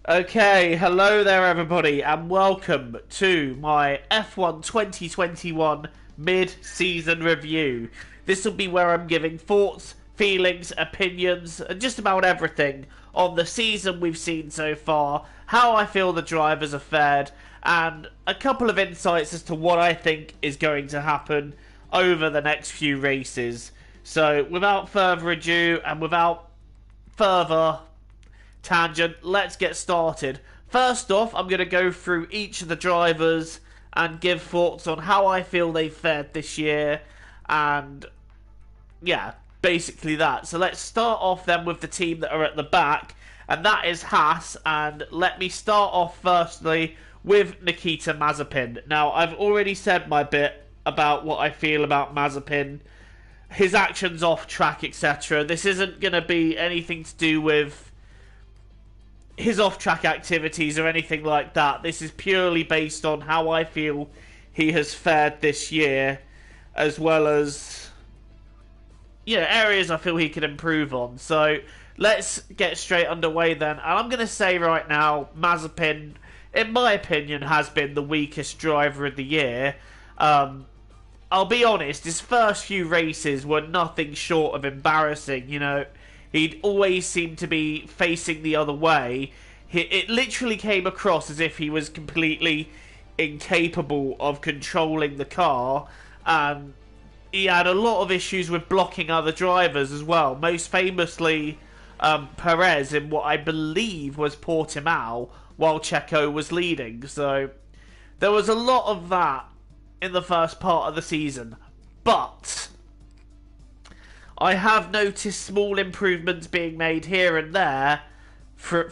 Okay, hello there everybody and welcome to my F1 2021 mid-season review. This will be where I'm giving thoughts, feelings, opinions and just about everything on the season we've seen so far, how I feel the drivers have fared, and a couple of insights as to what I think is going to happen over the next few races. So without further ado and without further tangent, let's get started. First off, I'm going to go through each of the drivers and give thoughts on how I feel they've fared this year, and yeah, basically that. So let's start off then with the team that are at the back, and that is Haas. And let me start off firstly with Nikita Mazapin. Now, I've already said my bit about what I feel about Mazepin, his actions off track, etc. This isn't going to be anything to do with his off-track activities or anything like that. This is purely based on how I feel he has fared this year, as well as areas I feel he could improve on. So let's get straight underway then. And I'm going to say right now, Mazepin, in my opinion, has been the weakest driver of the year. I'll be honest, his first few races were nothing short of embarrassing. He'd always seemed to be facing the other way. It literally came across as if he was completely incapable of controlling the car. And he had a lot of issues with blocking other drivers as well. Most famously, Perez in what I believe was Portimao while Checo was leading. So there was a lot of that in the first part of the season. But I have noticed small improvements being made here and there for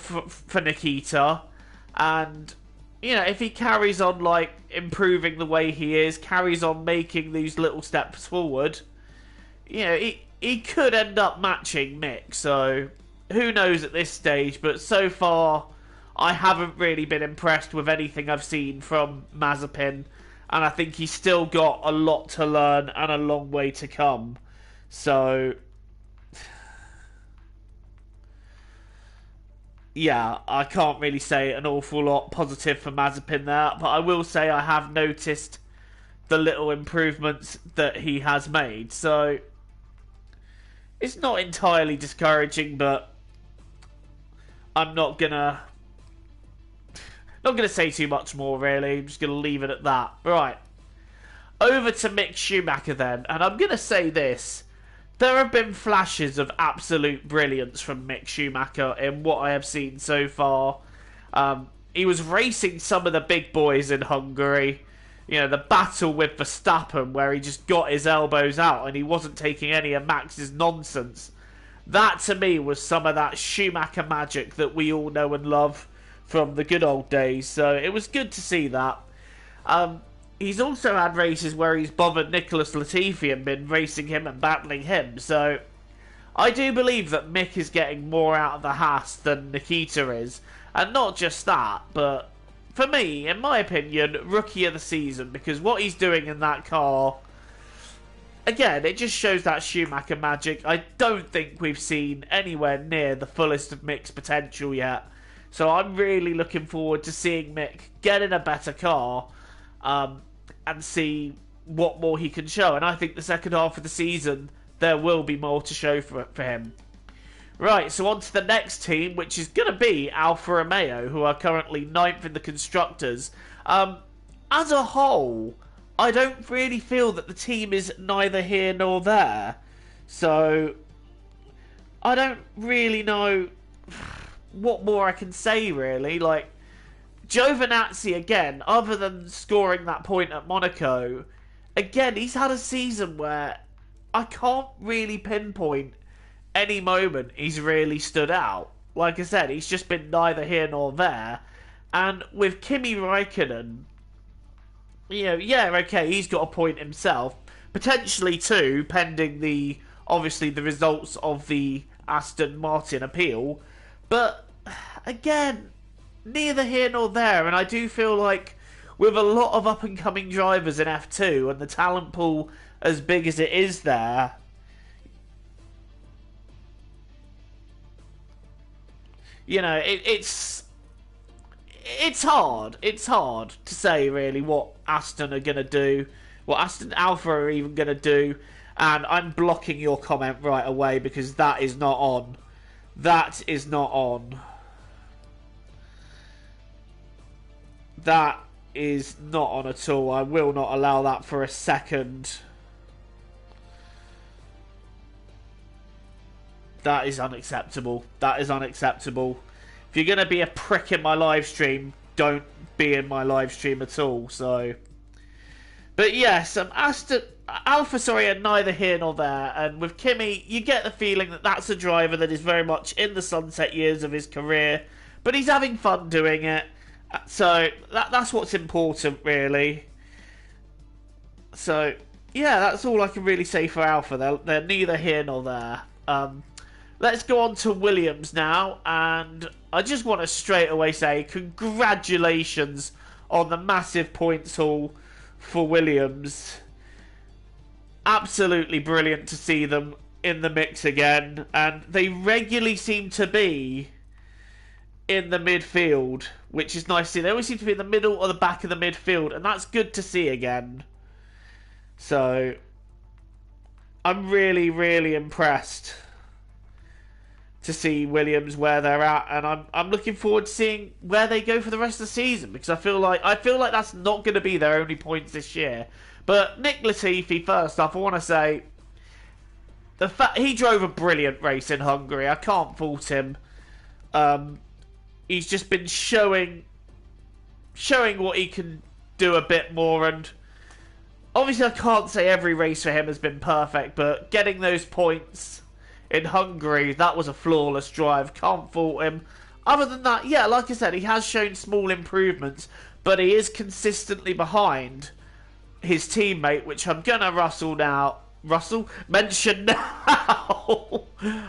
Nikita, and if he carries on improving the way he is, carries on making these little steps forward, he could end up matching Mick. So who knows at this stage? But so far, I haven't really been impressed with anything I've seen from Mazepin, and I think he's still got a lot to learn and a long way to come. So, yeah, I can't really say an awful lot positive for Mazepin there, but I will say I have noticed the little improvements that he has made. So, it's not entirely discouraging, but I'm not gonna say too much more, really. I'm just gonna leave it at that. Right. Over to Mick Schumacher then, and I'm gonna say this. There have been flashes of absolute brilliance from Mick Schumacher in what I have seen so far. He was racing some of the big boys in Hungary. The battle with Verstappen where he just got his elbows out and he wasn't taking any of Max's nonsense. That to me was some of that Schumacher magic that we all know and love from the good old days. So it was good to see that. He's also had races where he's bothered Nicholas Latifi and been racing him and battling him. So I do believe that Mick is getting more out of the Haas than Nikita is. And not just that, but for me, in my opinion, rookie of the season. Because what he's doing in that car, again, it just shows that Schumacher magic. I don't think we've seen anywhere near the fullest of Mick's potential yet. So I'm really looking forward to seeing Mick get in a better car and see what more he can show. And I think the second half of the season, there will be more to show for him. Right, so on to the next team, which is going to be Alfa Romeo, who are currently 9th in the Constructors. As a whole, I don't really feel that the team is neither here nor there. So I don't really know what more I can say, really. Giovinazzi, again, other than scoring that point at Monaco, again, he's had a season where I can't really pinpoint any moment he's really stood out. Like I said, he's just been neither here nor there. And with Kimi Raikkonen, okay, he's got a point himself. Potentially two, pending obviously the results of the Aston Martin appeal. But, again, neither here nor there, and I do feel like with a lot of up-and-coming drivers in F2 and the talent pool as big as it is there, it's it's hard. It's hard to say really what Aston are going to do, what Aston Alpha are even going to do. And I'm blocking your comment right away because that is not on. That is not on. That is not on at all. I will not allow that for a second. That is unacceptable. That is unacceptable. If you're going to be a prick in my live stream, don't be in my live stream at all. So, but yes, Alpha, are neither here nor there. And with Kimi, you get the feeling that that's a driver that is very much in the sunset years of his career, but he's having fun doing it. So that's what's important, really. So yeah, that's all I can really say for Alpha. They're neither here nor there. Let's go on to Williams now, and I just want to straight away say congratulations on the massive points haul for Williams. Absolutely brilliant to see them in the mix again, and they regularly seem to be in the midfield, which is nice to see. They always seem to be in the middle or the back of the midfield, and that's good to see again. So I'm really, really impressed to see Williams where they're at, and I'm looking forward to seeing where they go for the rest of the season, because I feel like that's not going to be their only points this year. But Nick Latifi, first off, I want to say the fact he drove a brilliant race in Hungary. I can't fault him. He's just been showing what he can do a bit more, and obviously I can't say every race for him has been perfect, but getting those points in Hungary, that was a flawless drive. Can't fault him. Other than that, yeah, like I said, he has shown small improvements, but he is consistently behind his teammate, which I'm gonna mention now.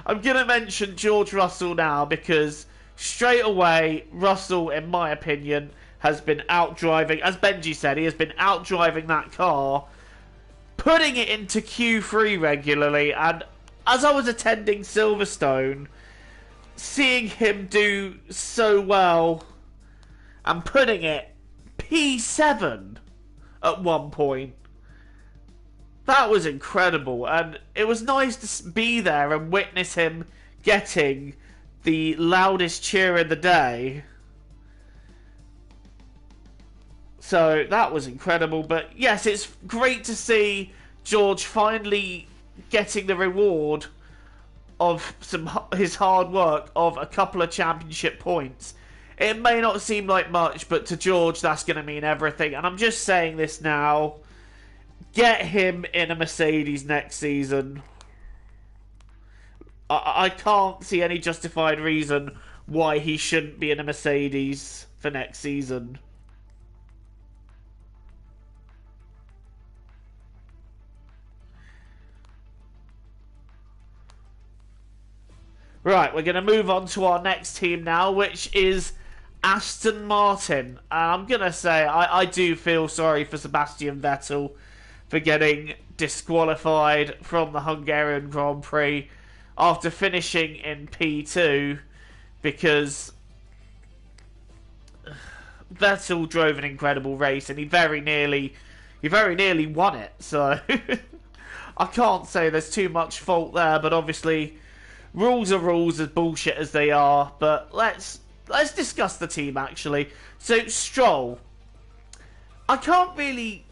I'm gonna mention George Russell now, because straight away, Russell, in my opinion, has been outdriving, as Benji said, he has been outdriving that car, putting it into Q3 regularly. And as I was attending Silverstone, seeing him do so well and putting it P7 at one point, that was incredible. And it was nice to be there and witness him getting the loudest cheer of the day. So that was incredible. But yes, it's great to see George finally getting the reward of his hard work of a couple of championship points. It may not seem like much, but to George that's going to mean everything. And I'm just saying this now. Get him in a Mercedes next season. I can't see any justified reason why he shouldn't be in a Mercedes for next season. Right, we're going to move on to our next team now, which is Aston Martin. And I'm going to say, I do feel sorry for Sebastian Vettel for getting disqualified from the Hungarian Grand Prix after finishing in P2, because Vettel drove an incredible race and he very nearly won it. So I can't say there's too much fault there, but obviously rules are rules, as bullshit as they are. But let's discuss the team actually. So Stroll, I can't really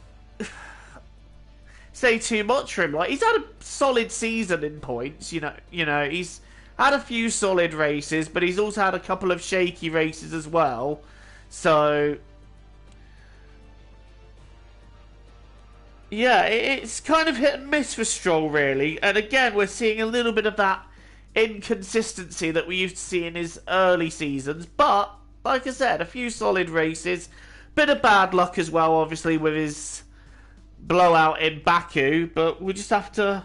say too much for him. Like, he's had a solid season in points. You know, he's had a few solid races, but he's also had a couple of shaky races as well. So yeah, it's kind of hit and miss for Stroll, really. And again, we're seeing a little bit of that inconsistency that we used to see in his early seasons. But like I said, a few solid races, bit of bad luck as well, obviously, with his blowout in Baku, but we just have to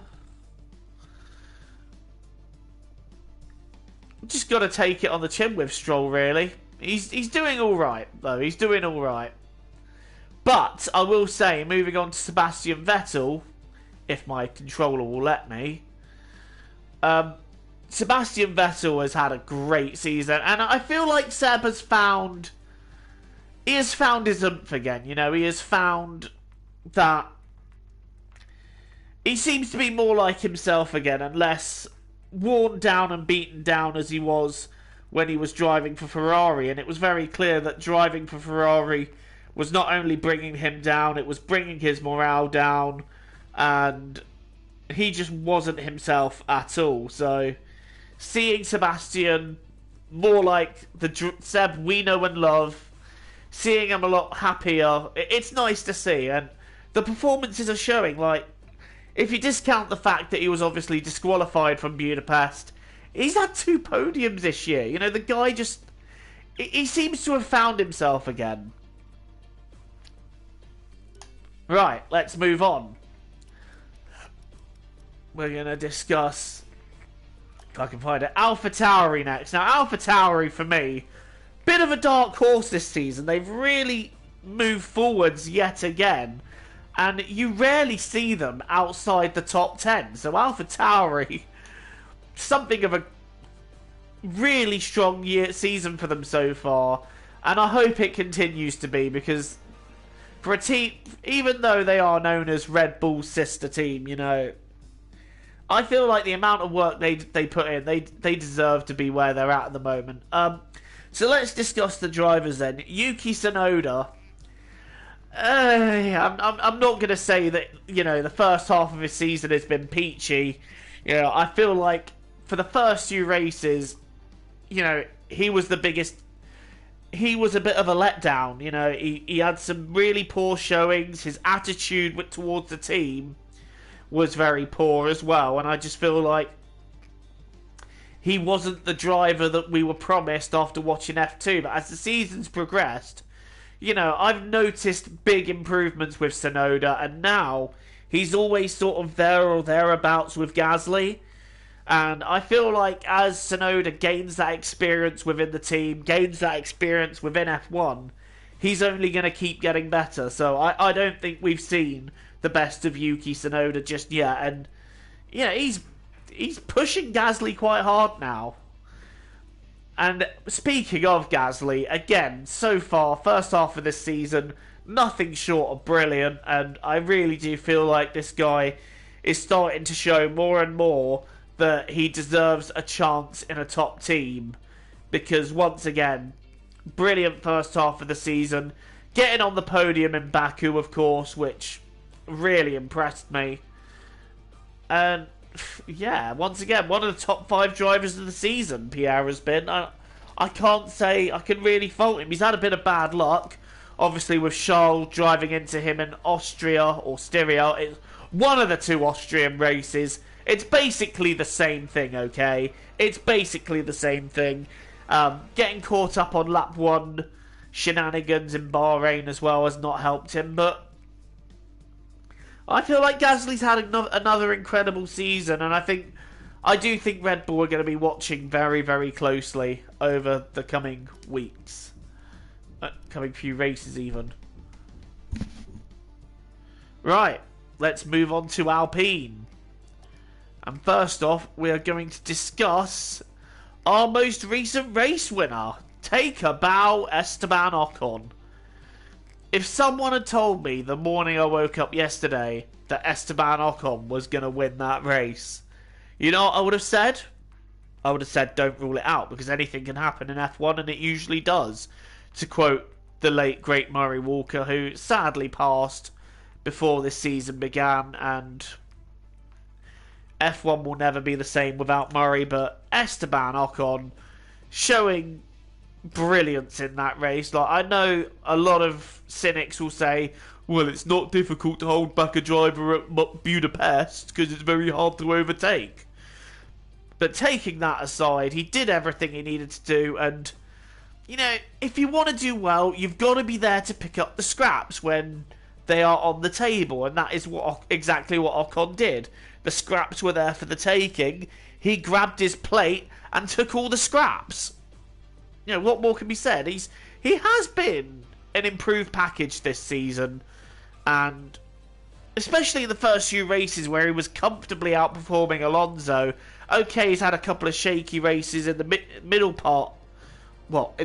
got to take it on the chin with Stroll, really. He's doing all right, though. He's doing all right. But I will say, moving on to Sebastian Vettel, if my controller will let me, Sebastian Vettel has had a great season, and I feel like Seb has found he has found his oomph again. You know, he has found that he seems to be more like himself again and less worn down and beaten down as he was when he was driving for Ferrari. And it was very clear that driving for Ferrari was not only bringing him down, it was bringing his morale down, and he just wasn't himself at all. So seeing Sebastian more like the Seb we know and love, seeing him a lot happier, it's nice to see. And the performances are showing. Like, if you discount the fact that he was obviously disqualified from Budapest, he's had 2 podiums this year. You know, the guy just, he seems to have found himself again. Right, let's move on. We're going to discuss, if I can find it, AlphaTauri next. Now, AlphaTauri, for me, bit of a dark horse this season. They've really moved forwards yet again, and you rarely see them outside the top 10. So AlphaTauri, something of a really strong season for them so far, and I hope it continues to be, because for a team, even though they are known as Red Bull's sister team, you know, I feel like the amount of work they put in, they deserve to be where they're at the moment. So let's discuss the drivers then. Yuki Tsunoda. I'm not going to say that, you know, the first half of his season has been peachy. You know, I feel like for the first few races, you know, he was the biggest. He was a bit of a letdown. You know, he had some really poor showings. His attitude towards the team was very poor as well, and I just feel like he wasn't the driver that we were promised after watching F2. But as the season's progressed, you know, I've noticed big improvements with Tsunoda, and now he's always sort of there or thereabouts with Gasly. And I feel like as Tsunoda gains that experience within the team, gains that experience within F1, he's only going to keep getting better. So I don't think we've seen the best of Yuki Tsunoda just yet. And, yeah, he's pushing Gasly quite hard now. And speaking of Gasly, again, so far, first half of this season, nothing short of brilliant. And I really do feel like this guy is starting to show more and more that he deserves a chance in a top team, because once again, brilliant first half of the season, getting on the podium in Baku, of course, which really impressed me. And yeah, once again, one of the top 5 drivers of the season Pierre has been. I can't say I can really fault him. He's had a bit of bad luck, obviously, with Charles driving into him in Austria or Styria. It's one of the 2 Austrian races. It's basically the same thing, okay? It's basically the same thing. Getting caught up on lap 1 shenanigans in Bahrain as well has not helped him, but I feel like Gasly's had another incredible season, and I do think Red Bull are going to be watching very, very closely over the coming weeks. Coming few races even. Right, let's move on to Alpine. And first off, we are going to discuss our most recent race winner. Take a bow, Esteban Ocon. If someone had told me the morning I woke up yesterday that Esteban Ocon was going to win that race, you know what I would have said? I would have said don't rule it out, because anything can happen in F1, and it usually does. To quote the late great Murray Walker, who sadly passed before this season began, and F1 will never be the same without Murray. But Esteban Ocon showing brilliance in that race. Like, I know a lot of cynics will say, well, it's not difficult to hold back a driver at Budapest because it's very hard to overtake. But taking that aside, he did everything he needed to do, and you know, if you want to do well, you've got to be there to pick up the scraps when they are on the table, and that is exactly what Ocon did. The scraps were there for the taking. He grabbed his plate and took all the scraps. You know, what more can be said? He has been an improved package this season, and especially in the first few races where he was comfortably outperforming Alonso. Okay, he's had a couple of shaky races in the middle part. Well,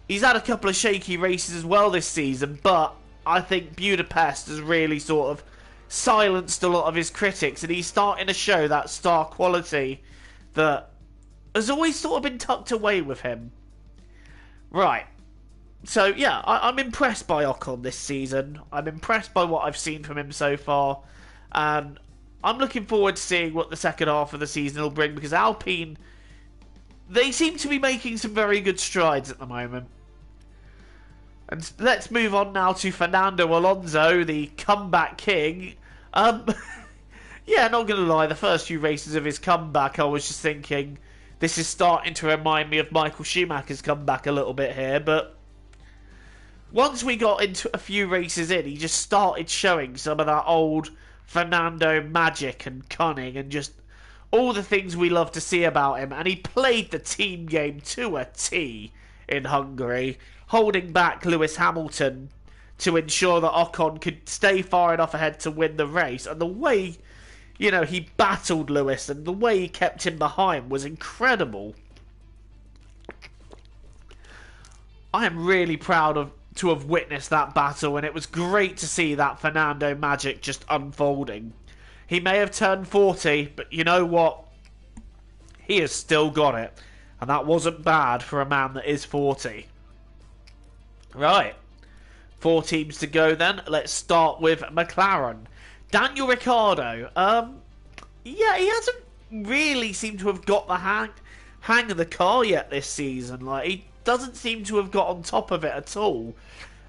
He's had a couple of shaky races as well this season, but I think Budapest has really sort of silenced a lot of his critics, and he's starting to show that star quality that has always sort of been tucked away with him. Right. So, yeah, I'm impressed by Ocon this season. I'm impressed by what I've seen from him so far. And I'm looking forward to seeing what the second half of the season will bring, because Alpine, they seem to be making some very good strides at the moment. And let's move on now to Fernando Alonso, the comeback king. Yeah, not going to lie, the first few races of his comeback, I was just thinking, this is starting to remind me of Michael Schumacher's comeback a little bit here, but once we got into a few races in, he just started showing some of that old Fernando magic and cunning and just all the things we love to see about him, and he played the team game to a T in Hungary, holding back Lewis Hamilton to ensure that Ocon could stay far enough ahead to win the race. And the way, he battled Lewis and the way he kept him behind was incredible. I am really proud to have witnessed that battle, and it was great to see that Fernando magic just unfolding. He may have turned 40, but you know what? He has still got it. And that wasn't bad for a man that is 40. Right. 4 teams to go then. Let's start with McLaren. Daniel Ricciardo. Yeah, he hasn't really seemed to have got the hang of the car yet this season. Like, he doesn't seem to have got on top of it at all.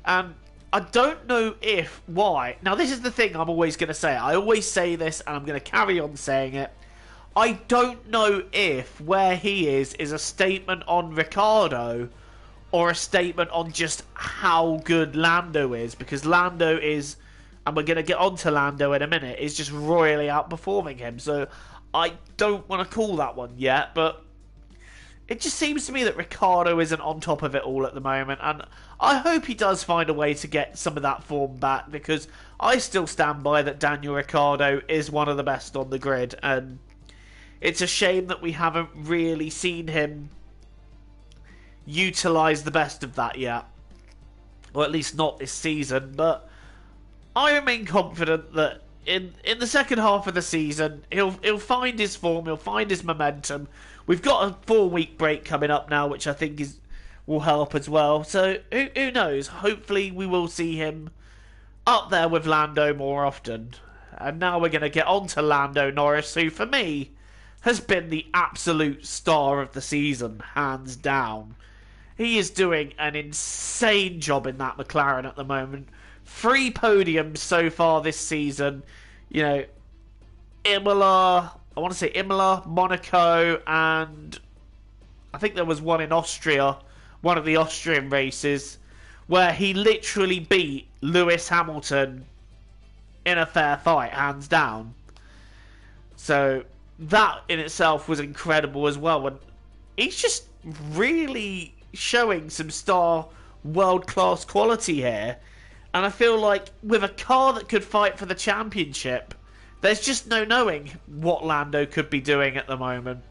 And I don't know why. Now, this is the thing I'm always going to say. I always say this, and I'm going to carry on saying it. I don't know if where he is a statement on Ricardo or a statement on just how good Lando is, because Lando is, and we're going to get on to Lando in a minute, is just royally outperforming him. So I don't want to call that one yet, but it just seems to me that Ricardo isn't on top of it all at the moment, and I hope he does find a way to get some of that form back, because I still stand by that Daniel Ricciardo is one of the best on the grid, and it's a shame that we haven't really seen him utilise the best of that yet. Or at least not this season. But I remain confident that in the second half of the season, he'll find his form, he'll find his momentum. We've got a 4-week break coming up now, which I think will help as well. So who knows? Hopefully we will see him up there with Lando more often. And now we're going to get on to Lando Norris, who for me has been the absolute star of the season, hands down. He is doing an insane job in that McLaren at the moment. 3 podiums so far this season. Imola, Monaco, and I think there was one in Austria, one of the Austrian races, where he literally beat Lewis Hamilton in a fair fight, hands down. So that in itself was incredible as well. And he's just really showing some star world-class quality here. And I feel like with a car that could fight for the championship, there's just no knowing what Lando could be doing at the moment.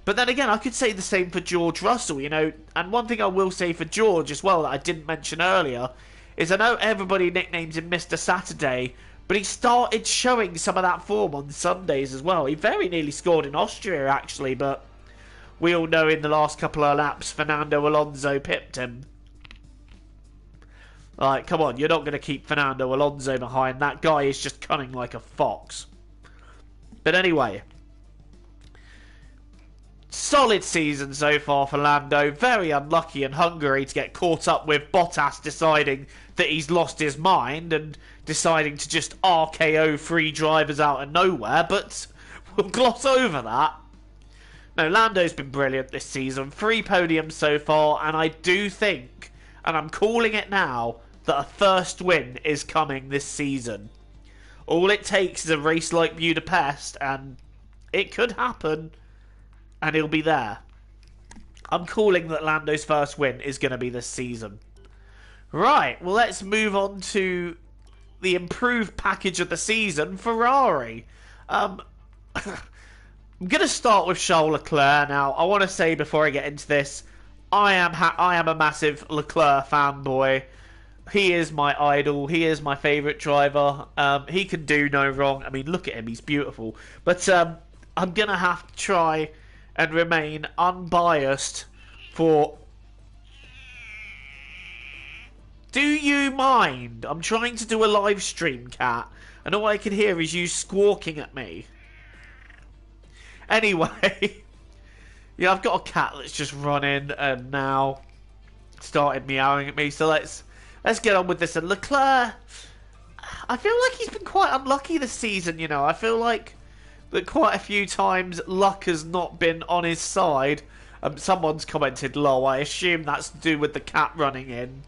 But then again, I could say the same for George Russell, And one thing I will say for George as well that I didn't mention earlier is I know everybody nicknames him Mr. Saturday, but he started showing some of that form on Sundays as well. He very nearly scored in Austria, actually, but we all know in the last couple of laps, Fernando Alonso pipped him. Like, come on, you're not going to keep Fernando Alonso behind. That guy is just cunning like a fox. But anyway, solid season so far for Lando. Very unlucky in Hungary to get caught up with Bottas deciding that he's lost his mind and deciding to just RKO 3 drivers out of nowhere, but we'll gloss over that. No, Lando's been brilliant this season. 3 podiums so far, and I do think, and I'm calling it now, that a first win is coming this season. All it takes is a race like Budapest, and it could happen, and he'll be there. I'm calling that Lando's first win is going to be this season. Right, well, let's move on to the improved package of the season, Ferrari. I'm going to start with Charles Leclerc now. I want to say before I get into this, I am a massive Leclerc fanboy. He is my idol. He is my favourite driver. He can do no wrong. I mean, look at him. He's beautiful. But I'm going to have to try and remain unbiased for... Do you mind? I'm trying to do a live stream, cat. And all I can hear is you squawking at me. Anyway. Yeah, I've got a cat that's just run in and now started meowing at me. So let's get on with this. And Leclerc, I feel like he's been quite unlucky this season, you know. I feel like that quite a few times luck has not been on his side. Someone's commented low. I assume that's to do with the cat running in.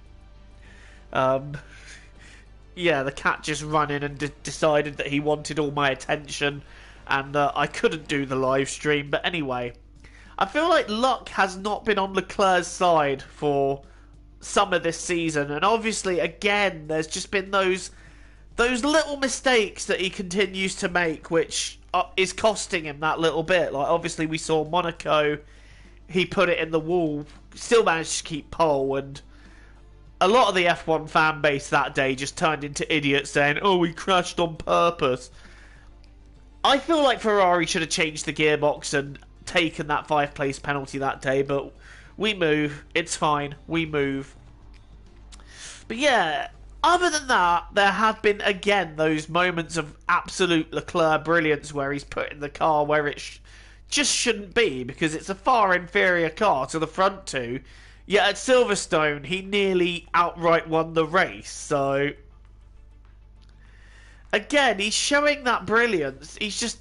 Yeah, the cat just ran in and decided that he wanted all my attention. And I couldn't do the live stream. But anyway, I feel like luck has not been on Leclerc's side for some of this season, and obviously again there's just been those little mistakes that he continues to make, which is costing him that little bit. Like obviously we saw Monaco, he put it in the wall, still managed to keep pole, and a lot of the F1 fan base that day just turned into idiots saying, oh, he crashed on purpose. I feel like Ferrari should have changed the gearbox and taken that 5th place penalty that day, but we move. It's fine. We move. But yeah, other than that, there have been, again, those moments of absolute Leclerc brilliance where he's put in the car where it just shouldn't be, because it's a far inferior car to the front two. Yet at Silverstone, he nearly outright won the race. So, again, he's showing that brilliance. He's just...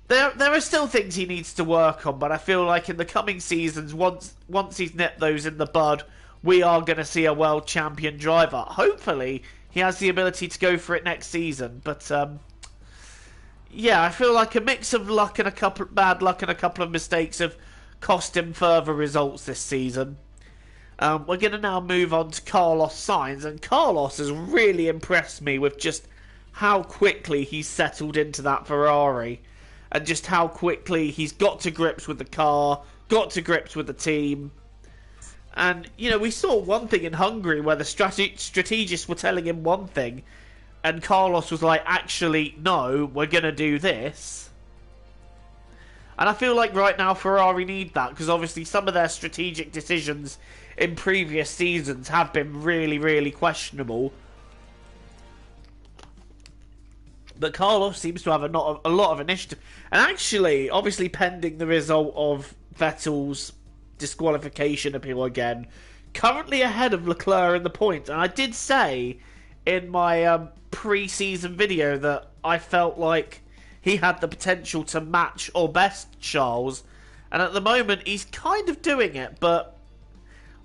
There are still things he needs to work on, but I feel like in the coming seasons, once he's nipped those in the bud, we are going to see a world champion driver. Hopefully, he has the ability to go for it next season. But yeah, I feel like a mix of luck and bad luck and a couple of mistakes have cost him further results this season. We're going to now move on to Carlos Sainz, and Carlos has really impressed me with just how quickly he's settled into that Ferrari. And just how quickly he's got to grips with the car, got to grips with the team. And, you know, we saw one thing in Hungary where the strategists were telling him one thing, and Carlos was like, actually, no, we're going to do this. And I feel like right now Ferrari need that, because obviously some of their strategic decisions in previous seasons have been really, really questionable. But Carlos seems to have a lot of initiative. And actually, obviously pending the result of Vettel's disqualification appeal again, currently ahead of Leclerc in the points. And I did say in my pre-season video that I felt like he had the potential to match or best Charles. And at the moment, he's kind of doing it. But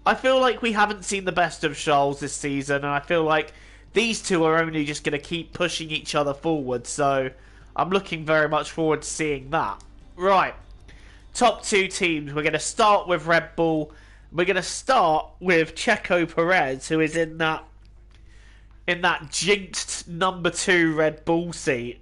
I feel like we haven't seen the best of Charles this season. And I feel like these two are only just going to keep pushing each other forward, so I'm looking very much forward to seeing that. Right, top two teams. We're going to start with Red Bull. We're going to start with Checo Perez, who is in that jinxed number 2 Red Bull seat.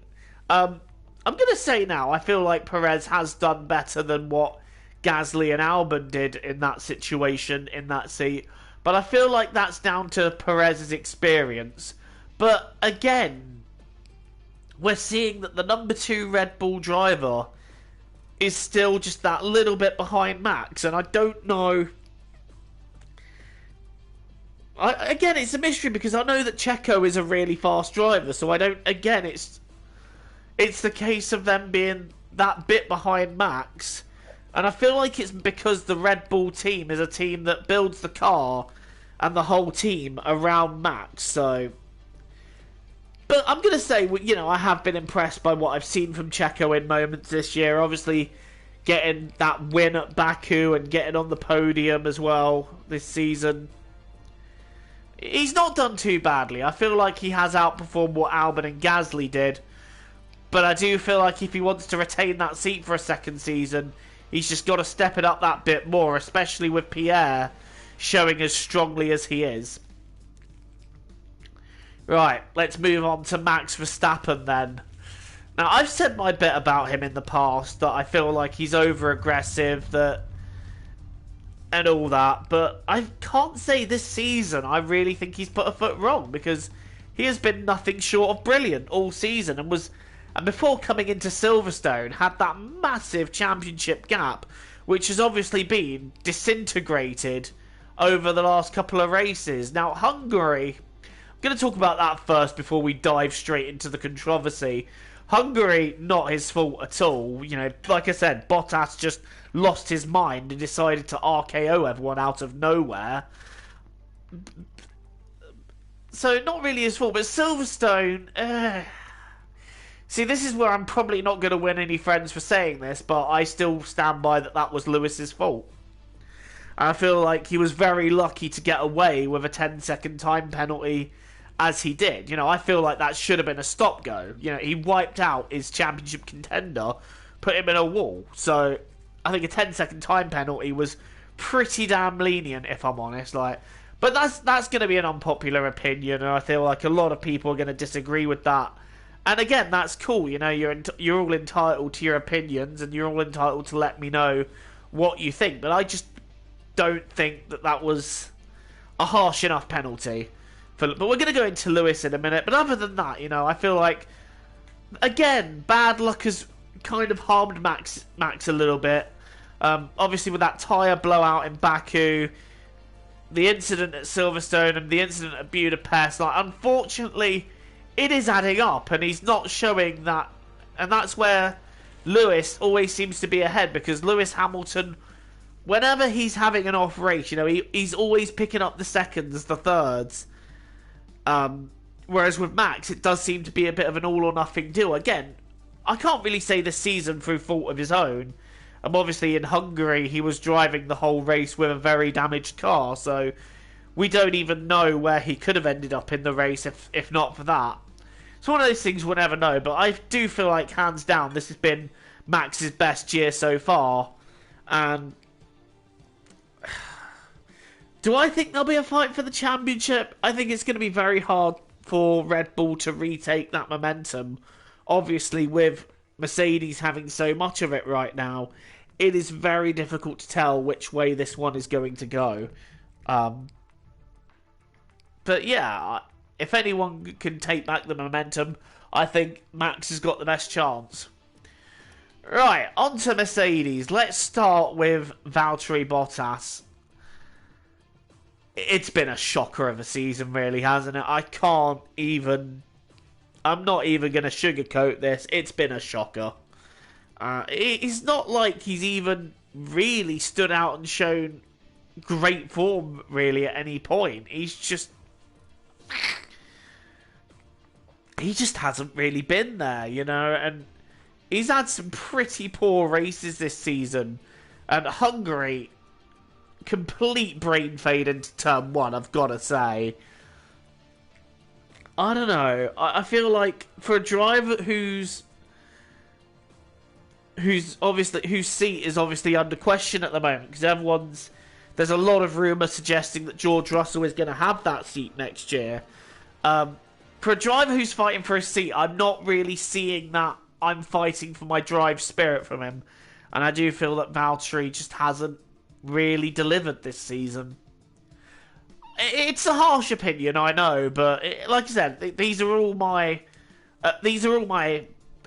I'm going to say now, I feel like Perez has done better than what Gasly and Albon did in that situation, in that seat. But I feel like that's down to Perez's experience. But again, we're seeing that the number 2 Red Bull driver is still just that little bit behind Max. And I don't know... Again, it's a mystery because I know that Checo is a really fast driver. So I don't... Again, it's the case of them being that bit behind Max. And I feel like it's because the Red Bull team is a team that builds the car and the whole team around Max, so... But I'm going to say, you know, I have been impressed by what I've seen from Checo in moments this year. Obviously, getting that win at Baku and getting on the podium as well this season. He's not done too badly. I feel like he has outperformed what Albon and Gasly did. But I do feel like if he wants to retain that seat for a second season, he's just got to step it up that bit more, especially with Pierre showing as strongly as he is. Right, let's move on to Max Verstappen then. Now, I've said my bit about him in the past, that I feel like he's over-aggressive, that... and all that, but I can't say this season I really think he's put a foot wrong, because he has been nothing short of brilliant all season, and before coming into Silverstone had that massive championship gap, which has obviously been disintegrated over the last couple of races. Now, Hungary, I'm going to talk about that first before we dive straight into the controversy. Hungary, not his fault at all. You know, like I said, Bottas just lost his mind and decided to RKO everyone out of nowhere. So, not really his fault, but Silverstone... See, this is where I'm probably not going to win any friends for saying this, but I still stand by that was Lewis's fault. I feel like he was very lucky to get away with a 10-second time penalty as he did. You know, I feel like that should have been a stop-go. You know, he wiped out his championship contender, put him in a wall. So, I think a 10-second time penalty was pretty damn lenient, if I'm honest. But that's going to be an unpopular opinion, and I feel like a lot of people are going to disagree with that. And again, that's cool. You know, you're all entitled to your opinions, and you're all entitled to let me know what you think. But I just don't think that was a harsh enough penalty. But we're going to go into Lewis in a minute. But other than that, you know, I feel like, again, bad luck has kind of harmed Max a little bit. Obviously, with that tyre blowout in Baku, the incident at Silverstone and the incident at Budapest, unfortunately, it is adding up, and he's not showing that. And that's where Lewis always seems to be ahead, because Lewis Hamilton, whenever he's having an off race, you know, he's always picking up the seconds, the thirds. Whereas with Max, it does seem to be a bit of an all or nothing deal. Again, I can't really say this season through fault of his own. Obviously in Hungary, he was driving the whole race with a very damaged car, so we don't even know where he could have ended up in the race if not for that. It's one of those things we'll never know, but I do feel like, hands down, this has been Max's best year so far. And do I think there'll be a fight for the championship? I think it's going to be very hard for Red Bull to retake that momentum. Obviously, with Mercedes having so much of it right now, it is very difficult to tell which way this one is going to go. But yeah, if anyone can take back the momentum, I think Max has got the best chance. Right, on to Mercedes. Let's start with Valtteri Bottas. It's been a shocker of a season, really, hasn't it? I'm not even going to sugarcoat this. It's been a shocker. It's not like he's even really stood out and shown great form, really, at any point. He just hasn't really been there, you know, and he's had some pretty poor races this season. And Hungary, complete brain fade into turn one, I've got to say. I don't know. I feel like for a driver whose seat is obviously under question at the moment, because there's a lot of rumour suggesting that George Russell is going to have that seat next year. For a driver who's fighting for a seat, I'm not really seeing that I'm fighting for my drive spirit from him. And I do feel that Valtteri just hasn't really delivered this season. It's a harsh opinion, I know, but like I said, these are all my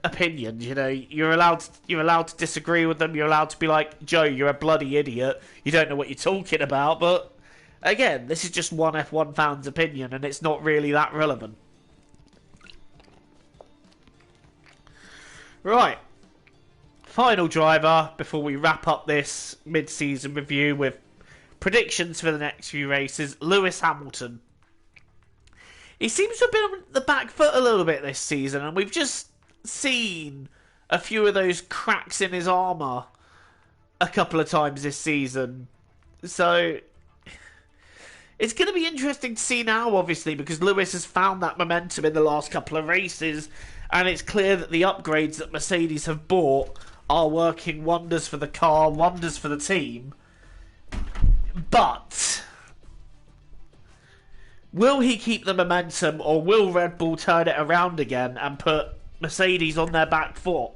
opinions. You know, you're allowed to disagree with them. You're allowed to be like, Joe, you're a bloody idiot. You don't know what you're talking about. But again, this is just one F1 fan's opinion, and it's not really that relevant. Right. Final driver before we wrap up this mid-season review with predictions for the next few races, Lewis Hamilton. He seems to have been on the back foot a little bit this season, and we've just seen a few of those cracks in his armour a couple of times this season. So it's going to be interesting to see now, obviously, because Lewis has found that momentum in the last couple of races, and it's clear that the upgrades that Mercedes have bought are working wonders for the car, wonders for the team. But will he keep the momentum, or will Red Bull turn it around again and put Mercedes on their back foot?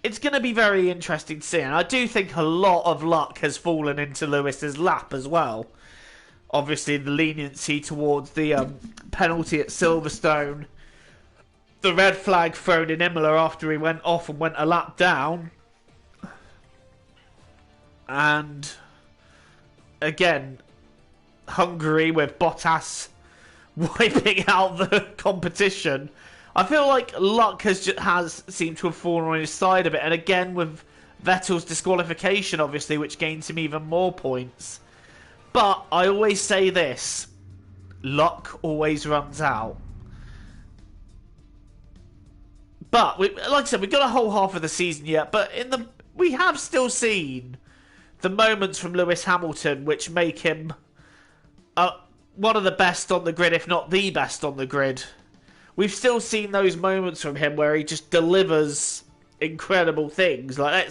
it's going to be very interesting to see. And I do think a lot of luck has fallen into Lewis's lap as well. Obviously, the leniency towards the penalty at Silverstone, the red flag thrown in Imola after he went off and went a lap down, and again, Hungary with Bottas wiping out the competition. I feel like luck has seemed to have fallen on his side a bit, and again with Vettel's disqualification, obviously, which gains him even more points. But I always say this: luck always runs out. But like I said, we've got a whole half of the season yet. But we have still seen the moments from Lewis Hamilton which make him one of the best on the grid, if not the best on the grid. We've still seen those moments from him where he just delivers incredible things. Like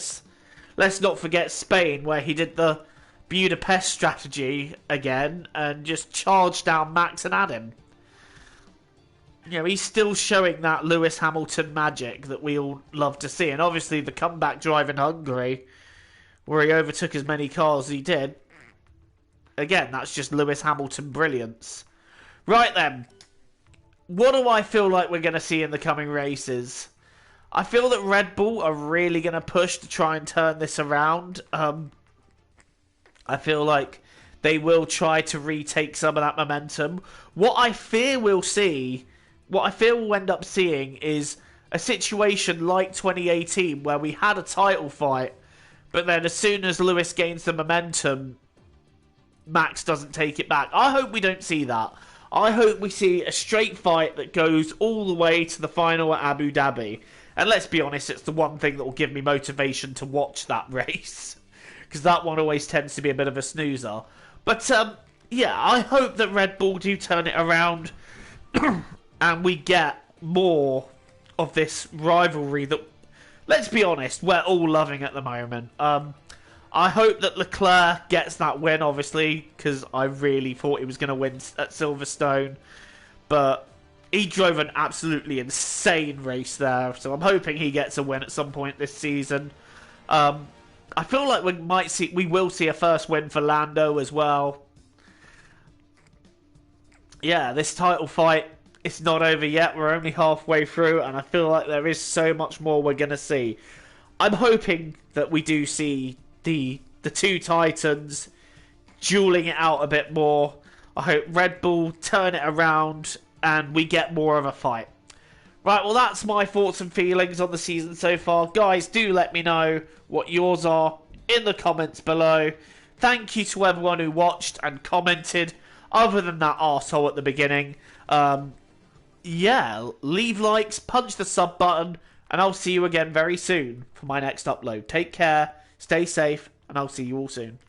let's not forget Spain, where he did the Budapest strategy again and just charged down Max and had him. You know, he's still showing that Lewis Hamilton magic that we all love to see. And obviously the comeback drive in Hungary, where he overtook as many cars as he did. Again, that's just Lewis Hamilton brilliance. Right then, what do I feel like we're going to see in the coming races? I feel that Red Bull are really going to push to try and turn this around. I feel like they will try to retake some of that momentum. What I fear we'll end up seeing is a situation like 2018 where we had a title fight, but then as soon as Lewis gains the momentum, Max doesn't take it back. I hope we don't see that. I hope we see a straight fight that goes all the way to the final at Abu Dhabi. And let's be honest, it's the one thing that will give me motivation to watch that race, because that one always tends to be a bit of a snoozer. But yeah, I hope that Red Bull do turn it around and we get more of this rivalry that, let's be honest, we're all loving at the moment. I hope that Leclerc gets that win, obviously, because I really thought he was going to win at Silverstone. But he drove an absolutely insane race there, so I'm hoping he gets a win at some point this season. I feel like we will see a first win for Lando as well. Yeah, this title fight, it's not over yet. We're only halfway through, and I feel like there is so much more we're going to see. I'm hoping that we do see the two Titans dueling it out a bit more. I hope Red Bull turn it around and we get more of a fight. Right, well, that's my thoughts and feelings on the season so far. Guys, do let me know what yours are in the comments below. Thank you to everyone who watched and commented, other than that arsehole at the beginning. Yeah, leave likes, punch the sub button, and I'll see you again very soon for my next upload. Take care, stay safe, and I'll see you all soon.